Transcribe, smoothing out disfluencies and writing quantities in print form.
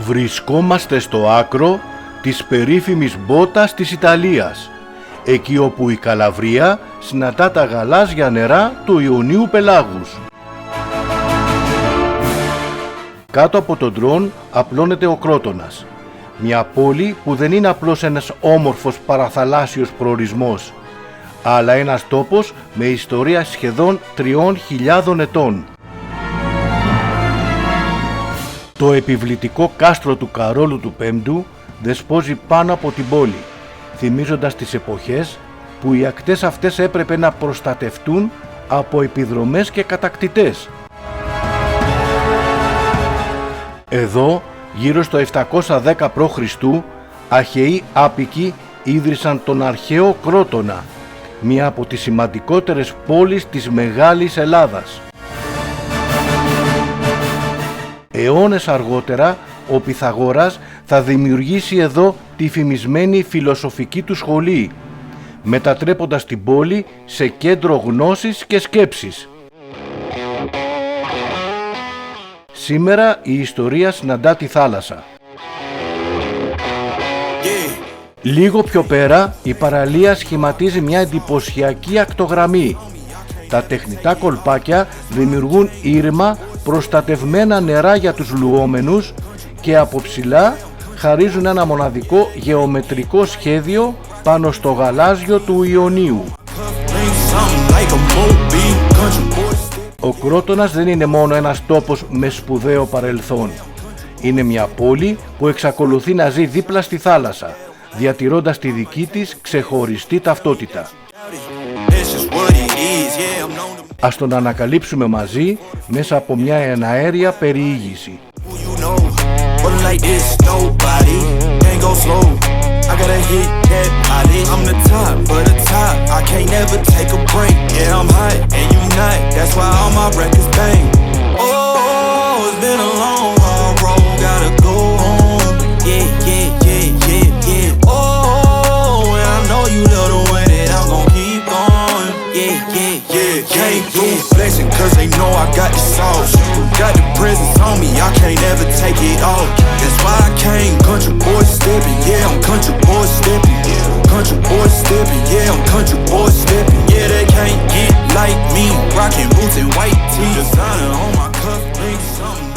Βρισκόμαστε στο άκρο της περίφημης Μπότας της Ιταλίας, εκεί όπου η Καλαβρία συναντά τα γαλάζια νερά του Ιωνίου πελάγους. Κάτω από τον ντρόν απλώνεται ο Κρότονας, μια πόλη που δεν είναι απλώς ένας όμορφος παραθαλάσσιος προορισμός, αλλά ένας τόπος με ιστορία σχεδόν 3.000 ετών. Το επιβλητικό κάστρο του Καρόλου του Πέμπτου δεσπόζει πάνω από την πόλη, θυμίζοντας τις εποχές που οι ακτές αυτές έπρεπε να προστατευτούν από επιδρομές και κατακτητές. Εδώ, γύρω στο 710 π.Χ., Αχαιοί Άπικοι ίδρυσαν τον αρχαίο Κρότονα, μία από τις σημαντικότερες πόλεις της Μεγάλης Ελλάδας. Αιώνες αργότερα, ο Πυθαγόρας θα δημιουργήσει εδώ τη φημισμένη φιλοσοφική του σχολή, μετατρέποντας την πόλη σε κέντρο γνώσης και σκέψης. Σήμερα η ιστορία συναντά τη θάλασσα. Λίγο πιο πέρα η παραλία σχηματίζει μια εντυπωσιακή ακτογραμμή. Τα τεχνητά κολπάκια δημιουργούν ήρμα, προστατευμένα νερά για τους λουόμενους και από ψηλά χαρίζουν ένα μοναδικό γεωμετρικό σχέδιο πάνω στο γαλάζιο του Ιωνίου. Ο Κρότονας δεν είναι μόνο ένας τόπος με σπουδαίο παρελθόν. Είναι μια πόλη που εξακολουθεί να ζει δίπλα στη θάλασσα, διατηρώντας τη δική της ξεχωριστή ταυτότητα. Ας τον ανακαλύψουμε μαζί μέσα από μια εναέρια περιήγηση. Flexing cause they know I got the sauce. Got the presence on me, I can't ever take it off. That's why I came country boy stepping. Yeah, I'm country boy stepping. Country boy stepping. Yeah, I'm country boy stepping. Yeah, they can't get like me. Rocking boots and white tee. Designer on my cuff, something.